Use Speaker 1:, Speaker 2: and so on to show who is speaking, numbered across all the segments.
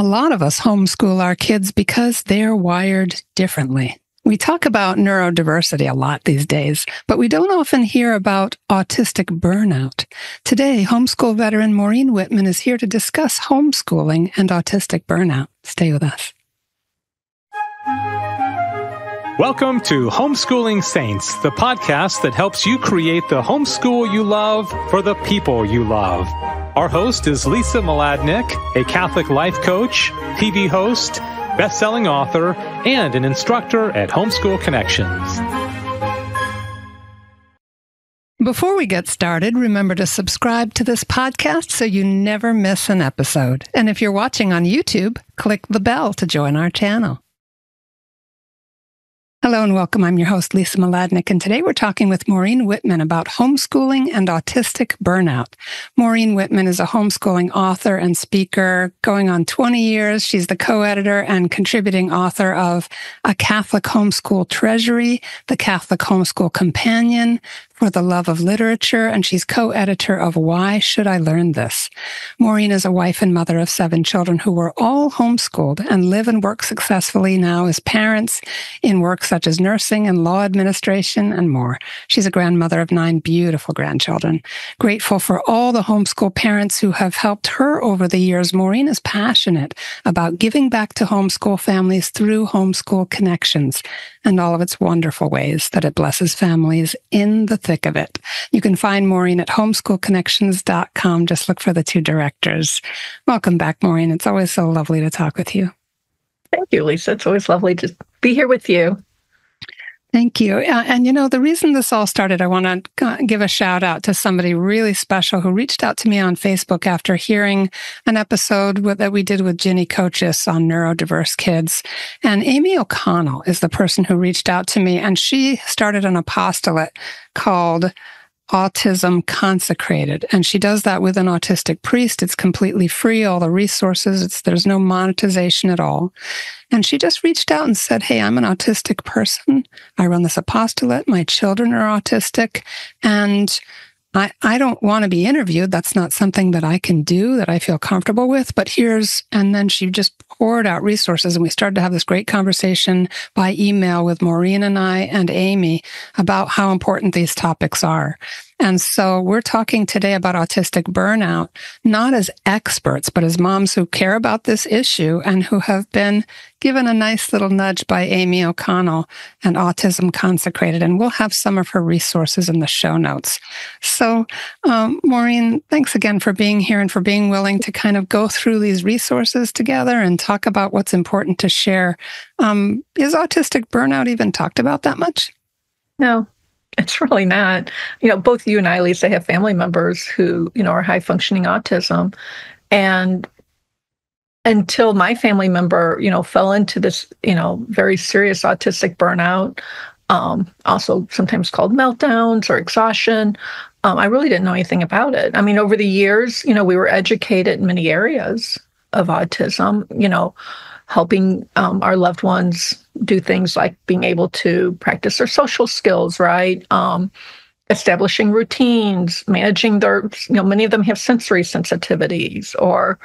Speaker 1: lot of us homeschool our kids because they're wired differently. We talk about neurodiversity a lot these days, but we don't often hear about autistic burnout. Today, homeschool veteran Maureen Wittmann is here to discuss homeschooling and autistic burnout. Stay with us.
Speaker 2: Welcome to Homeschooling Saints, the podcast that helps you create the homeschool you love for the people you love. Our host is Lisa Mladinich, a Catholic life coach, TV host, best-selling author, and an instructor at Homeschool Connections.
Speaker 1: Before we get started, remember to subscribe to this podcast so you never miss an episode. And if you're watching on YouTube, click the bell to join our channel. Hello and welcome. I'm your host, Lisa Mladinich, and today we're talking with Maureen Wittmann about homeschooling and autistic burnout. Maureen Wittmann is a homeschooling author and speaker going on 20 years. She's the co-editor and contributing author of A Catholic Homeschool Treasury, The Catholic Homeschool Companion, For the Love of Literature, and she's co-editor of Why Should I Learn This? Maureen is a wife and mother of 7 children who were all homeschooled and live and work successfully now as parents in work such as nursing and law administration and more. She's a grandmother of 9 beautiful grandchildren. Grateful for all the homeschool parents who have helped her over the years, Maureen is passionate about giving back to homeschool families through Homeschool Connections and all of its wonderful ways that it blesses families in the thick of it. You can find Maureen at homeschoolconnections.com. Just look for the 2 directors. Welcome back, Maureen. It's always so lovely to talk with you.
Speaker 3: Thank you, Lisa. It's always lovely to be here with you.
Speaker 1: Thank you. And you know, the reason this all started, I want to give a shout out to somebody really special who reached out to me on Facebook after hearing an episode that we did with Ginny Cochis on neurodiverse kids. And Aimee O'Connell is the person who reached out to me, and she started an apostolate called Autism Consecrated. And she does that with an autistic priest. It's completely free, all the resources. There's no monetization at all. And she just reached out and said, hey, I'm an autistic person. I run this apostolate. My children are autistic. And I don't want to be interviewed. That's not something that I can do, that I feel comfortable with. But and then she just poured out resources, and we started to have this great conversation by email with Maureen and I and Aimee about how important these topics are. And so we're talking today about autistic burnout, not as experts, but as moms who care about this issue and who have been given a nice little nudge by Aimee O'Connell and Autism Consecrated. And we'll have some of her resources in the show notes. So, Maureen, thanks again for being here and for being willing to kind of go through these resources together and talk about what's important to share. Is autistic burnout even talked about that much?
Speaker 3: No. It's really not. Both you and I, Lisa, have family members who, are high-functioning autism. And until my family member, fell into this, very serious autistic burnout, also sometimes called meltdowns or exhaustion, I really didn't know anything about it. I mean, over the years, we were educated in many areas of autism, helping our loved ones do things like being able to practice their social skills, right? Establishing routines, managing their, many of them have sensory sensitivities, or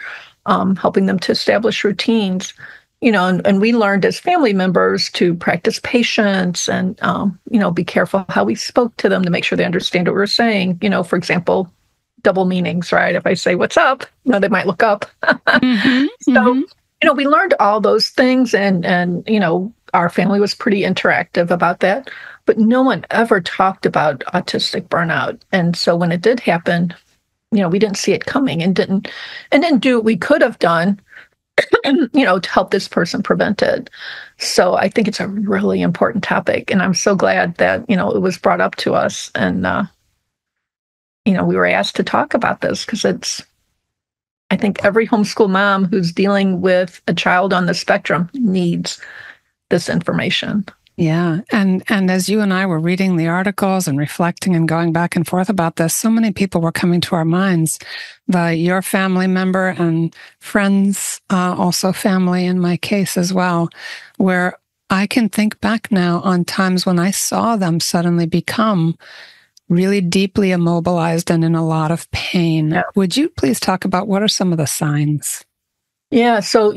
Speaker 3: helping them to establish routines, and we learned as family members to practice patience and, be careful how we spoke to them to make sure they understand what we're saying. For example, double meanings, right? If I say, what's up? They might look up. So, we learned all those things, and our family was pretty interactive about that, but no one ever talked about autistic burnout. And so when it did happen, we didn't see it coming and didn't do what we could have done, to help this person prevent it. So I think it's a really important topic, and I'm so glad that, it was brought up to us, and, we were asked to talk about this because I think every homeschool mom who's dealing with a child on the spectrum needs this information.
Speaker 1: Yeah. And as you and I were reading the articles and reflecting and going back and forth about this, so many people were coming to our minds. Your family member and friends, also family in my case as well, where I can think back now on times when I saw them suddenly become really deeply immobilized and in a lot of pain. Yeah. Would you please talk about what are some of the signs?
Speaker 3: Yeah. So,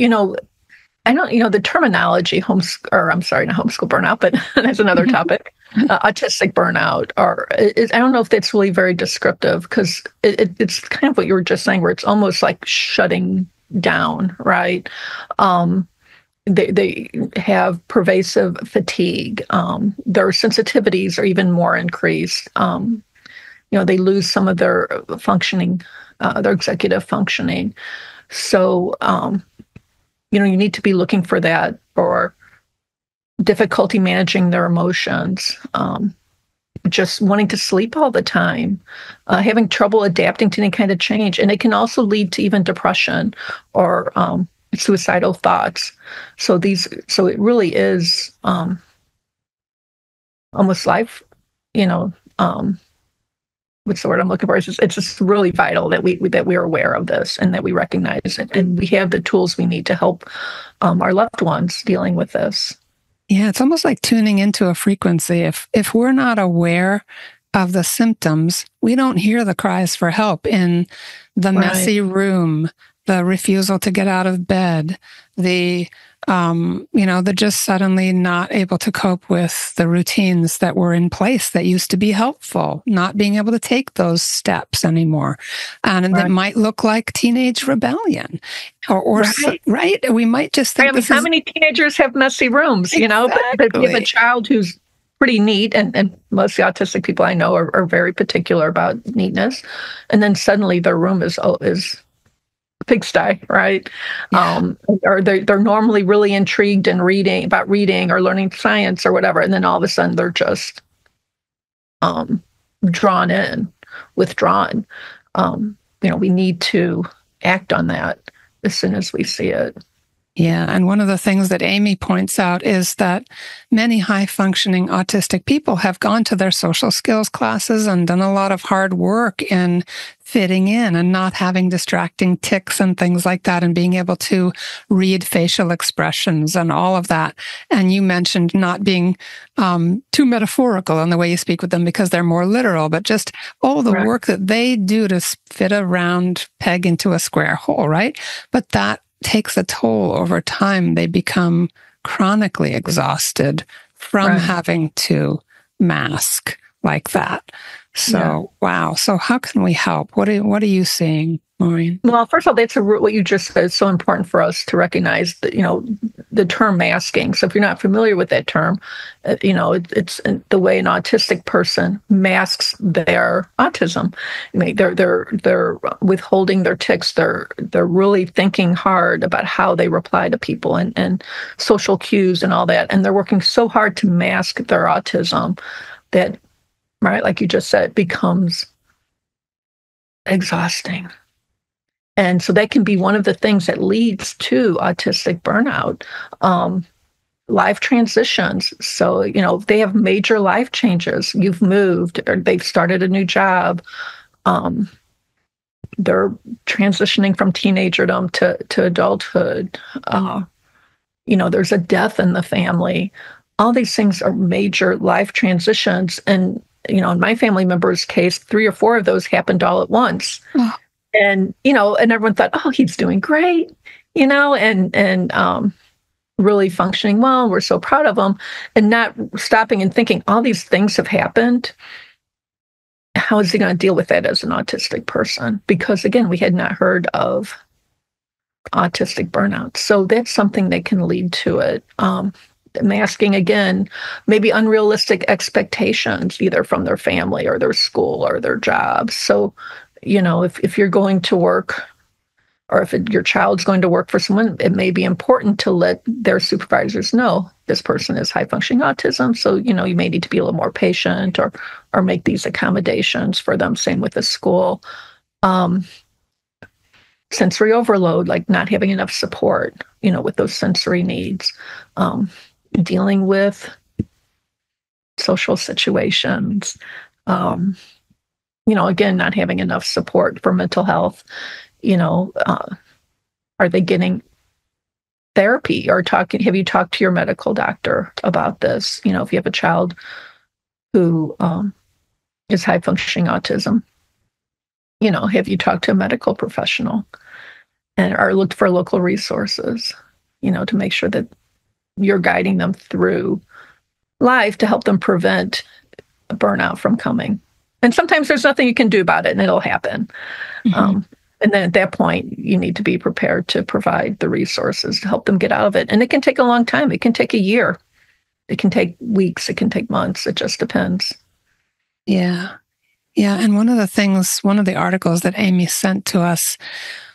Speaker 3: I don't, the terminology not homeschool burnout, but that's another topic. Autistic burnout, I don't know if that's really very descriptive, because it's kind of what you were just saying, where it's almost like shutting down, right? They have pervasive fatigue. Their sensitivities are even more increased. They lose some of their functioning, their executive functioning. So, you need to be looking for that, or difficulty managing their emotions, just wanting to sleep all the time, having trouble adapting to any kind of change. And it can also lead to even depression or suicidal thoughts. So it really is almost life, what's the word I'm looking for? It's just really vital that we're aware of this, and that we recognize it, and we have the tools we need to help our loved ones dealing with this.
Speaker 1: Yeah, it's almost like tuning into a frequency. If we're not aware of the symptoms, we don't hear the cries for help in the messy room, the refusal to get out of bed, the just suddenly not able to cope with the routines that were in place that used to be helpful, not being able to take those steps anymore. And that might look like teenage rebellion. Right? We might just think
Speaker 3: how many teenagers have messy rooms,
Speaker 1: Exactly.
Speaker 3: But you have a child who's pretty neat, and most of the autistic people I know are very particular about neatness. And then suddenly their room is pigsty, right? Yeah. Or they're normally really intrigued and reading or learning science or whatever, and then all of a sudden they're just withdrawn. We need to act on that as soon as we see it.
Speaker 1: Yeah, and one of the things that Aimee points out is that many high-functioning autistic people have gone to their social skills classes and done a lot of hard work in fitting in and not having distracting tics and things like that, and being able to read facial expressions and all of that. And you mentioned not being too metaphorical in the way you speak with them, because they're more literal, but just all the work that they do to fit a round peg into a square hole, right? But that takes a toll over time. They become chronically exhausted from having to mask like that. So, wow. So how can we help? What are you seeing, Maureen?
Speaker 3: Well, first of all, that's what you just said is so important for us to recognize that, the term masking. So if you're not familiar with that term, it's the way an autistic person masks their autism. I mean, they're withholding their tics. They're really thinking hard about how they reply to people and social cues and all that. And they're working so hard to mask their autism that, right, like you just said, becomes exhausting. And so that can be one of the things that leads to autistic burnout. Life transitions. So, they have major life changes. You've moved, or they've started a new job. They're transitioning from teenagerdom to adulthood. There's a death in the family. All these things are major life transitions. And, in my family member's case, 3 or 4 of those happened all at once. Oh. And, and everyone thought, oh, he's doing great, and really functioning well. We're so proud of him, and not stopping and thinking all these things have happened. How is he going to deal with that as an autistic person? Because again, we had not heard of autistic burnout. So that's something that can lead to it. Masking, again, maybe unrealistic expectations, either from their family or their school or their jobs. So, if you're going to work, or if your child's going to work for someone, it may be important to let their supervisors know this person is high-functioning autism. So, you may need to be a little more patient or make these accommodations for them. Same with the school. Sensory overload, like not having enough support, with those sensory needs. Dealing with social situations. Again, not having enough support for mental health. Are they getting therapy or have you talked to your medical doctor about this? If you have a child who is high functioning autism, have you talked to a medical professional? or look for local resources, to make sure that you're guiding them through life to help them prevent burnout from coming. And sometimes there's nothing you can do about it, and it'll happen.
Speaker 1: Mm-hmm.
Speaker 3: And then at that point, you need to be prepared to provide the resources to help them get out of it. And it can take a long time. It can take a year. It can take weeks. It can take months. It just depends.
Speaker 1: Yeah. Yeah. And one of the articles that Aimee sent to us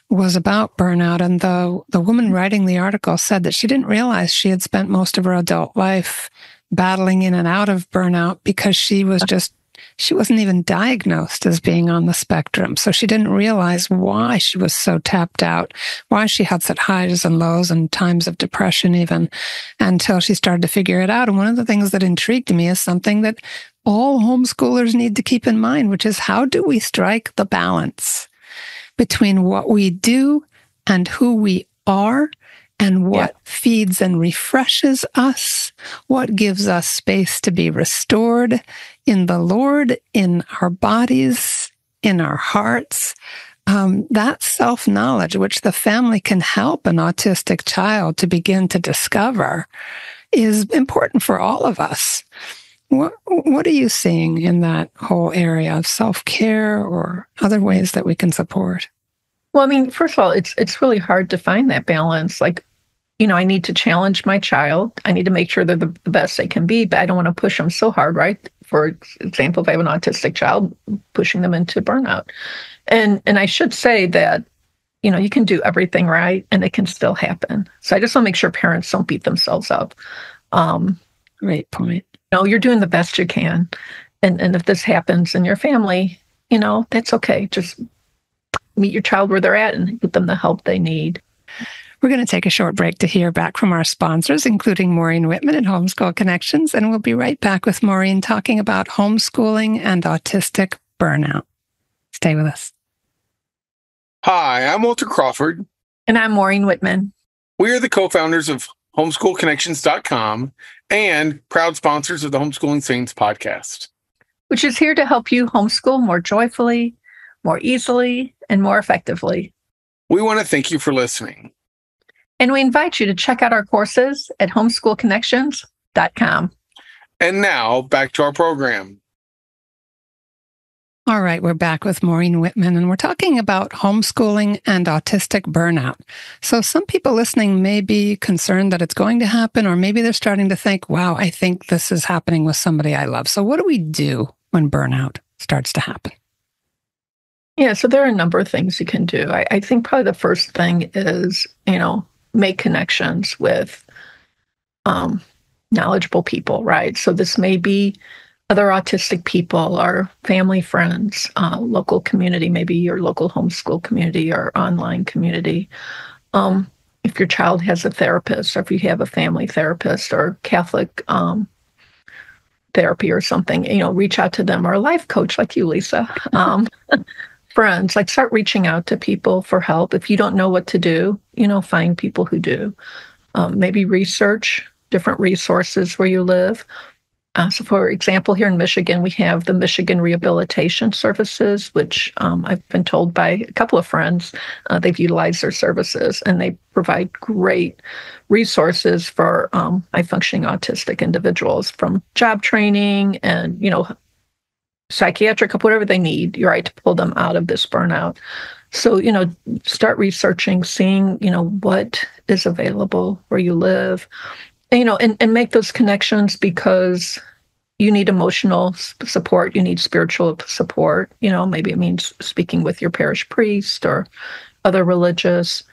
Speaker 1: was about burnout. And the woman writing the article said that she didn't realize she had spent most of her adult life battling in and out of burnout because she wasn't even diagnosed as being on the spectrum. So she didn't realize why she was so tapped out, why she had such highs and lows and times of depression even, until she started to figure it out. And one of the things that intrigued me is something that all homeschoolers need to keep in mind, which is how do we strike the balance between what we do and who we are, and what feeds and refreshes us, what gives us space to be restored in the Lord, in our bodies, in our hearts. That self-knowledge, which the family can help an autistic child to begin to discover, is important for all of us. What are you seeing in that whole area of self-care or other ways that we can support?
Speaker 3: Well, I mean, first of all, it's really hard to find that balance. Like, I need to challenge my child. I need to make sure they're the best they can be, but I don't want to push them so hard, right? For example, if I have an autistic child, pushing them into burnout. And I should say that, you can do everything right and it can still happen. So I just want to make sure parents don't beat themselves up.
Speaker 1: Great point.
Speaker 3: You're doing the best you can. And if this happens in your family, that's okay. Just meet your child where they're at and give them the help they need.
Speaker 1: We're going to take a short break to hear back from our sponsors, including Maureen Wittmann and Homeschool Connections, and we'll be right back with Maureen talking about homeschooling and autistic burnout. Stay with us.
Speaker 4: Hi, I'm Walter Crawford.
Speaker 3: And I'm Maureen Wittmann.
Speaker 4: We are the co-founders of homeschoolconnections.com and proud sponsors of the Homeschooling Saints podcast,
Speaker 3: which is here to help you homeschool more joyfully, more easily, and more effectively.
Speaker 4: We want to thank you for listening.
Speaker 3: And we invite you to check out our courses at homeschoolconnections.com.
Speaker 4: And now, back to our program.
Speaker 1: All right, we're back with Maureen Wittmann, and we're talking about homeschooling and autistic burnout. So some people listening may be concerned that it's going to happen, or maybe they're starting to think, wow, I think this is happening with somebody I love. So what do we do when burnout starts to happen?
Speaker 3: Yeah, so there are a number of things you can do. I think probably the first thing is, make connections with knowledgeable people, right? So this may be other autistic people, or family, friends, local community, maybe your local homeschool community or online community. If your child has a therapist, or if you have a family therapist or Catholic therapy or something, reach out to them, or a life coach like you, Lisa. Friends, start reaching out to people for help. If you don't know what to do, find people who do. Maybe research different resources where you live. So for example, here in Michigan, we have the Michigan Rehabilitation Services, which I've been told by a couple of friends, they've utilized their services, and they provide great resources for high-functioning autistic individuals, from job training and, psychiatric, whatever they need, you're right, to pull them out of this burnout. So, start researching, seeing, what is available where you live, and make those connections, because you need emotional support, you need spiritual support. Maybe it means speaking with your parish priest or other religious.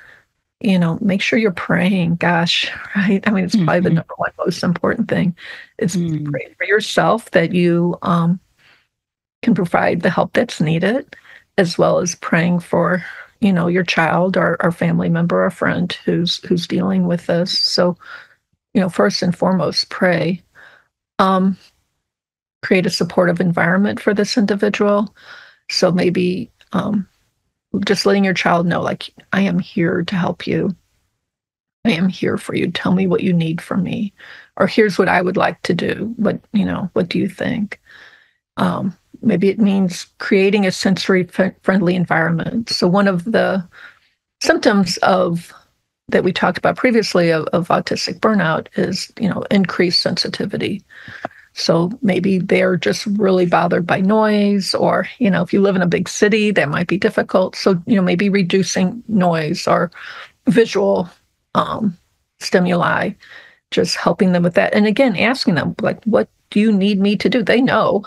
Speaker 3: Make sure you're praying. Gosh, right? I mean, it's probably the number one most important thing. Is pray for yourself that you can provide the help that's needed, as well as praying for, your child or family member or friend who's dealing with this. So, first and foremost, pray. Create a supportive environment for this individual. So maybe just letting your child know, I am here to help you. I am here for you. Tell me what you need from me. Or here's what I would like to do. What do you think? Maybe it means creating a sensory friendly environment. So one of the symptoms of that we talked about previously of autistic burnout is, increased sensitivity. So maybe they're just really bothered by noise, or, if you live in a big city, that might be difficult. So, maybe reducing noise or visual stimuli, just helping them with that. And again, asking them, like, what do you need me to do? They know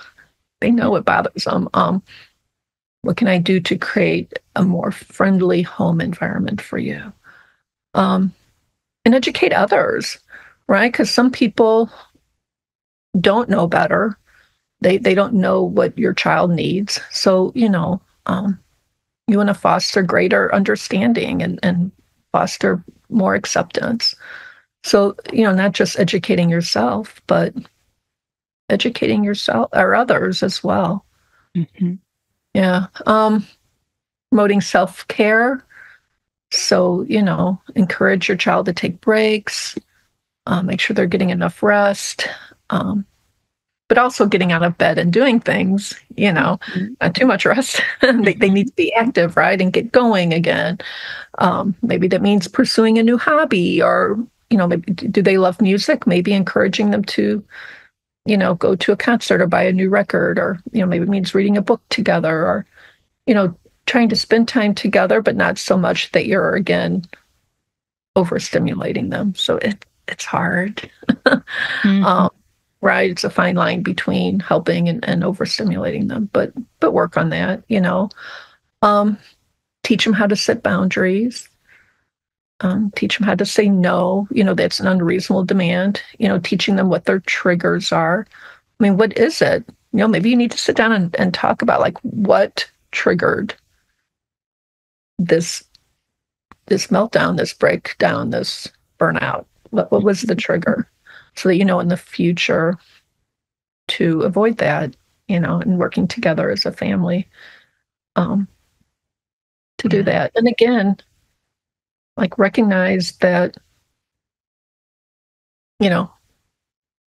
Speaker 3: it bothers them. What can I do to create a more friendly home environment for you? And educate others, right? Because some people don't know better. They don't know what your child needs. So, you want to foster greater understanding and foster more acceptance. So, not just educating yourself, but educating yourself or others as well.
Speaker 1: Mm-hmm.
Speaker 3: Yeah. Promoting self-care. So, encourage your child to take breaks, make sure they're getting enough rest, but also getting out of bed and doing things, not too much rest. They need to be active, right? And get going again. Maybe that means pursuing a new hobby, or, maybe do they love music? Maybe encouraging them to, go to a concert or buy a new record, or, maybe it means reading a book together, or, trying to spend time together, but not so much that you're, again, overstimulating them. So it's hard.
Speaker 1: Mm-hmm.
Speaker 3: Right. It's a fine line between helping and overstimulating them, but work on that, teach them how to set boundaries, teach them how to say no, that's an unreasonable demand, teaching them what their triggers are. I mean, what is it? Maybe you need to sit down and talk about, like, what triggered this meltdown, this breakdown, this burnout. What was the trigger? So that in the future to avoid that, and working together as a family to do that. And again, like, recognize that,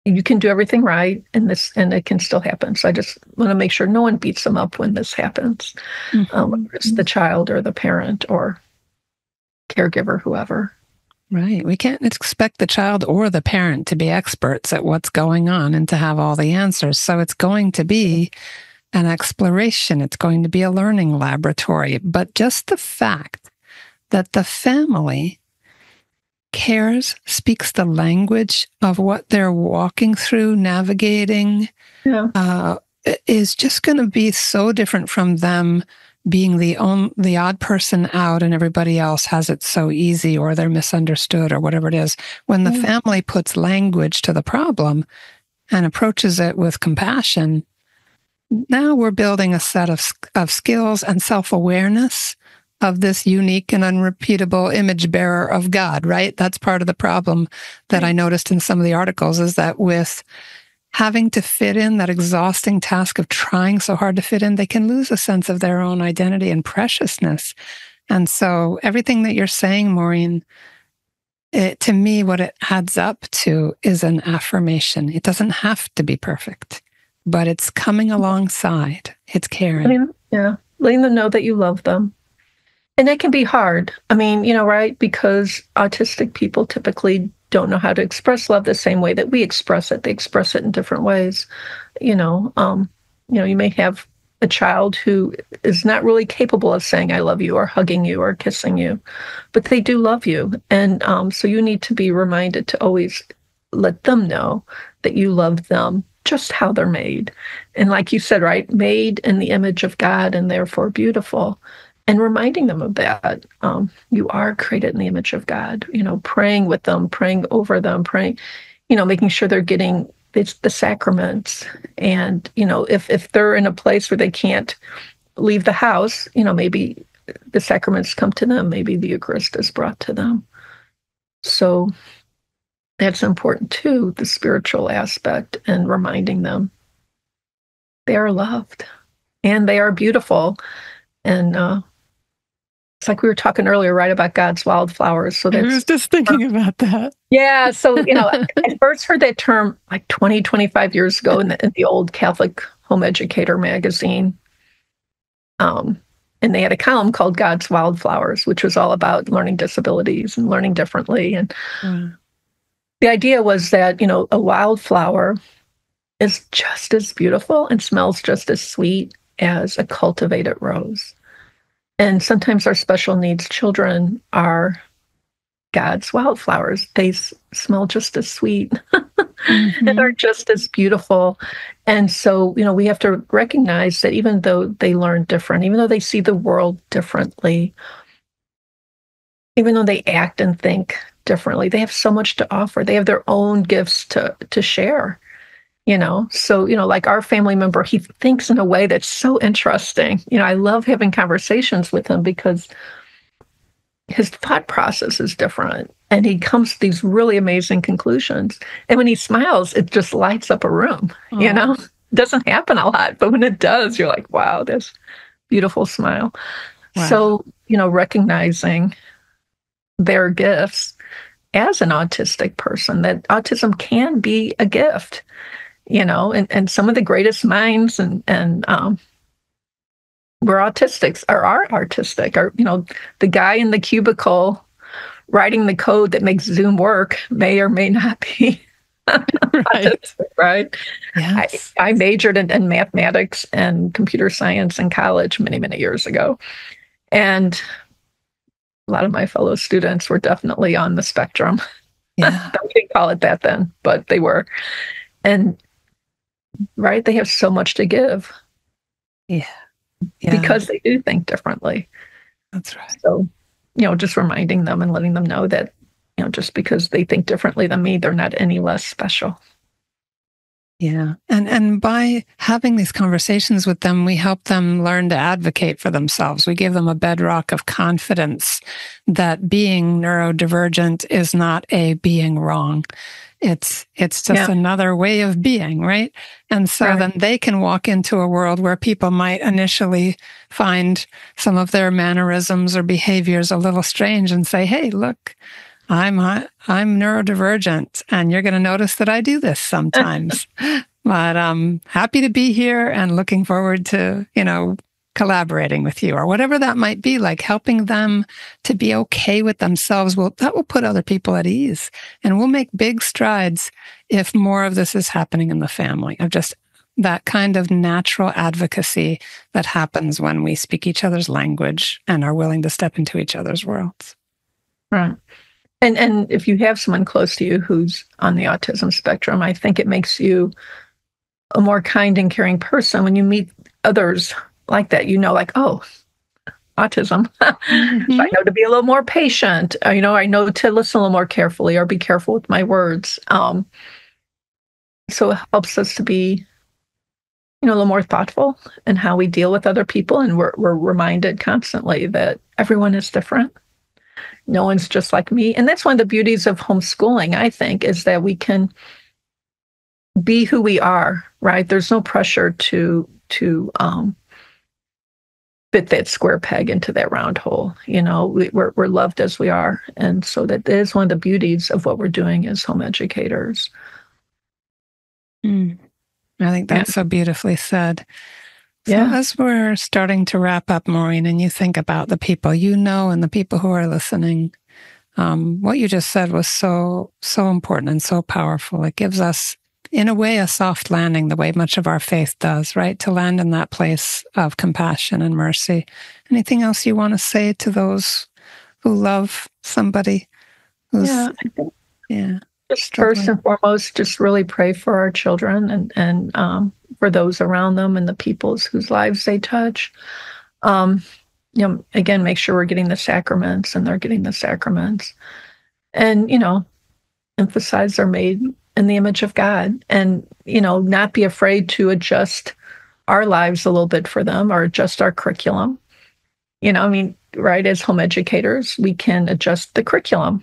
Speaker 3: you can do everything right, and it can still happen. So I just want to make sure no one beats them up when this happens, whether it's the child or the parent or caregiver, whoever.
Speaker 1: Right. We can't expect the child or the parent to be experts at what's going on and to have all the answers. So it's going to be an exploration. It's going to be a learning laboratory. But just the fact that the family cares, speaks the language of what they're walking through, navigating, is just going to be so different from them being the odd person out and everybody else has it so easy, or they're misunderstood, or whatever it is. When the family puts language to the problem and approaches it with compassion, now we're building a set of skills and self-awareness of this unique and unrepeatable image bearer of God, right? That's part of the problem that I noticed in some of the articles, is that with having to fit in, that exhausting task of trying so hard to fit in, they can lose a sense of their own identity and preciousness. And so everything that you're saying, Maureen, to me, what it adds up to is an affirmation. It doesn't have to be perfect, but it's coming alongside. It's caring.
Speaker 3: Letting them know that you love them. And it can be hard. I mean, right? Because autistic people typically don't know how to express love the same way that we express it. They express it in different ways. You may have a child who is not really capable of saying, I love you, or hugging you, or kissing you, but they do love you. And so you need to be reminded to always let them know that you love them just how they're made. And like you said, right, made in the image of God and therefore beautiful. And reminding them of that. You are created in the image of God, praying with them, praying over them, making sure they're getting the sacraments. And, if they're in a place where they can't leave the house, maybe the sacraments come to them. Maybe the Eucharist is brought to them. So that's important too, the spiritual aspect, and reminding them they are loved and they are beautiful. And it's like we were talking earlier, right, about God's wildflowers. So
Speaker 1: I was just thinking about that.
Speaker 3: Yeah. So, I first heard that term like 25 years ago in the old Catholic Home Educator magazine. And they had a column called God's Wildflowers, which was all about learning disabilities and learning differently. And the idea was that, a wildflower is just as beautiful and smells just as sweet as a cultivated rose. And sometimes our special needs children are God's wildflowers. They smell just as sweet and are just as beautiful. And so, we have to recognize that even though they learn different, even though they see the world differently, even though they act and think differently, they have so much to offer. They have their own gifts to share, So, like our family member, he thinks in a way that's so interesting. I love having conversations with him because his thought process is different, and he comes to these really amazing conclusions. And when he smiles, it just lights up a room. It doesn't happen a lot, but when it does, you're like, wow, this beautiful smile. Wow. So, recognizing their gifts as an autistic person, that autism can be a gift, and some of the greatest minds and we're autistics or are artistic, or, the guy in the cubicle writing the code that makes Zoom work may or may not be autistic, right? Yes. I majored in mathematics and computer science in college many, many years ago. And a lot of my fellow students were definitely on the spectrum. Yeah. We didn't call it that then, but they were. And, right, they have so much to give. Yeah. Because they do think differently. That's right. So, just reminding them and letting them know that, just because they think differently than me, they're not any less special.
Speaker 1: Yeah. And by having these conversations with them, we help them learn to advocate for themselves. We give them a bedrock of confidence that being neurodivergent is not a being wrong. It's just another way of being, right? And so then they can walk into a world where people might initially find some of their mannerisms or behaviors a little strange and say, hey, look, I'm neurodivergent, and you're going to notice that I do this sometimes. But I'm happy to be here and looking forward to, collaborating with you, or whatever that might be, like helping them to be okay with themselves. Well, that will put other people at ease, and we'll make big strides if more of this is happening in the family, of just that kind of natural advocacy that happens when we speak each other's language and are willing to step into each other's worlds.
Speaker 3: Right. And if you have someone close to you who's on the autism spectrum, I think it makes you a more kind and caring person when you meet others like that. Like, oh, autism. Mm-hmm. So I know to be a little more patient. I know to listen a little more carefully or be careful with my words. So it helps us to be, a little more thoughtful in how we deal with other people. And we're reminded constantly that everyone is different. No one's just like me. And that's one of the beauties of homeschooling, I think, is that we can be who we are, right? There's no pressure to fit that square peg into that round hole. We're loved as we are. And so that is one of the beauties of what we're doing as home educators.
Speaker 1: I think that's so beautifully said. So as we're starting to wrap up, Maureen, and you think about the people and the people who are listening, what you just said was so important and so powerful. It gives us, in a way, a soft landing, the way much of our faith does, right? To land in that place of compassion and mercy. Anything else you want to say to those who love somebody who's...
Speaker 3: Just first and foremost, just really pray for our children and for those around them and the peoples whose lives they touch. Again, make sure we're getting the sacraments and they're getting the sacraments. And, emphasize they're made in the image of God, and, not be afraid to adjust our lives a little bit for them or adjust our curriculum. Right, as home educators, we can adjust the curriculum.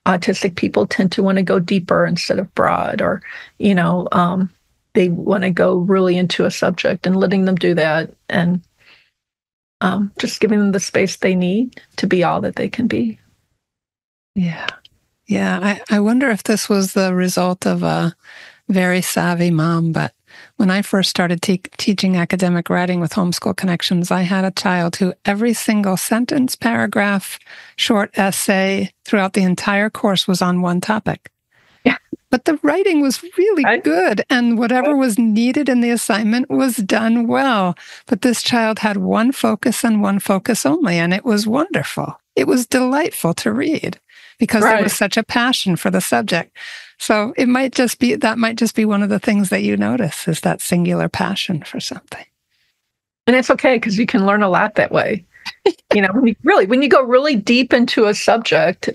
Speaker 3: Autistic people tend to want to go deeper instead of broad, or, they want to go really into a subject, and letting them do that, and just giving them the space they need to be all that they can be.
Speaker 1: Yeah. I wonder if this was the result of a very savvy mom, but when I first started teaching academic writing with Homeschool Connections, I had a child who every single sentence, paragraph, short essay throughout the entire course was on one topic.
Speaker 3: Yeah.
Speaker 1: But the writing was really good, and whatever was needed in the assignment was done well. But this child had one focus and one focus only, and it was wonderful. It was delightful to read because there was such a passion for the subject. So it might just be, that might just be one of the things that you notice, is that singular passion for something.
Speaker 3: And it's okay, because you can learn a lot that way. You know, when you go really deep into a subject,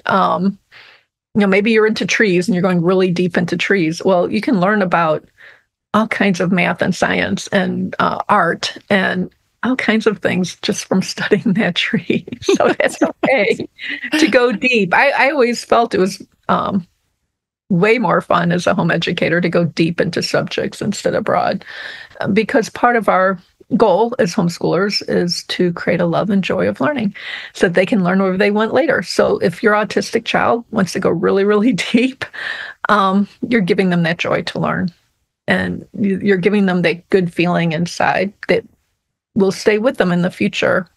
Speaker 3: maybe you're into trees and you're going really deep into trees. Well, you can learn about all kinds of math and science and art and all kinds of things just from studying that tree. So that's okay to go deep. I always felt it was way more fun as a home educator to go deep into subjects instead of broad, because part of our goal as homeschoolers is to create a love and joy of learning so that they can learn whatever they want later. So if your autistic child wants to go really, really deep, you're giving them that joy to learn. And you're giving them that good feeling inside that will stay with them in the future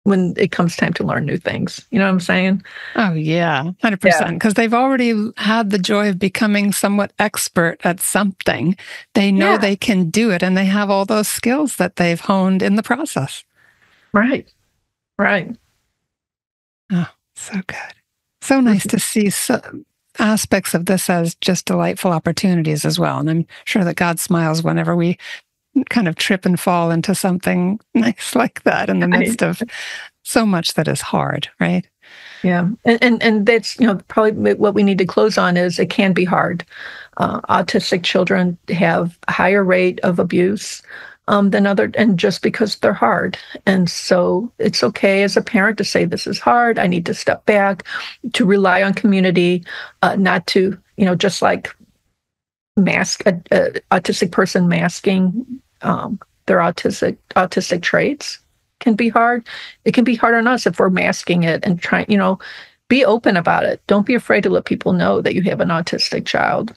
Speaker 3: when it comes time to learn new things. You know what I'm saying?
Speaker 1: Oh, yeah, 100%. Because they've already had the joy of becoming somewhat expert at something. They know they can do it, and they have all those skills that they've honed in the process.
Speaker 3: Right.
Speaker 1: Oh, so good. So nice to see aspects of this as just delightful opportunities as well. And I'm sure that God smiles whenever we kind of trip and fall into something nice like that in the midst of so much that is hard, right?
Speaker 3: Yeah. And that's, probably what we need to close on is it can be hard. Autistic children have a higher rate of abuse than and just because they're hard. And so it's okay as a parent to say, this is hard. I need to step back, to rely on community, not to, just like mask an autistic person masking their autistic traits can be hard. It can be hard on us if we're masking it and trying, be open about it. Don't be afraid to let people know that you have an autistic child.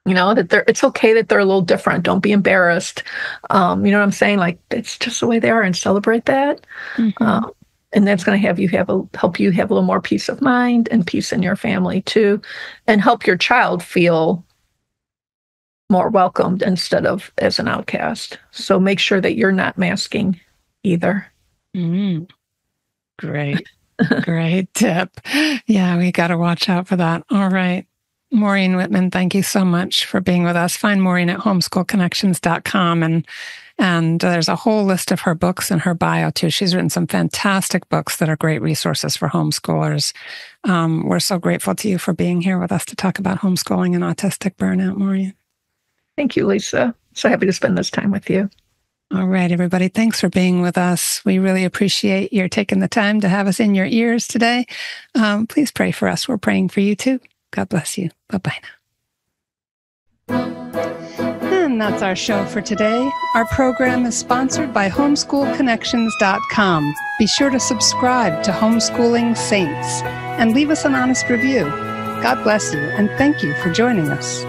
Speaker 3: That it's okay that they're a little different. Don't be embarrassed. You know what I'm saying? Like, it's just the way they are, and celebrate that. Mm-hmm. And that's going to help you have a little more peace of mind and peace in your family too, and help your child feel more welcomed instead of as an outcast. So make sure that you're not masking either.
Speaker 1: Mm. Great. Great tip. Yeah, we got to watch out for that. All right. Maureen Wittmann, thank you so much for being with us. Find Maureen at homeschoolconnections.com, and there's a whole list of her books in her bio too. She's written some fantastic books that are great resources for homeschoolers. We're so grateful to you for being here with us to talk about homeschooling and autistic burnout, Maureen.
Speaker 3: Thank you, Lisa. So happy to spend this time with you.
Speaker 1: All right, everybody. Thanks for being with us. We really appreciate your taking the time to have us in your ears today. Please pray for us. We're praying for you too. God bless you. Bye-bye now. And that's our show for today. Our program is sponsored by homeschoolconnections.com. Be sure to subscribe to Homeschooling Saints and leave us an honest review. God bless you, and thank you for joining us.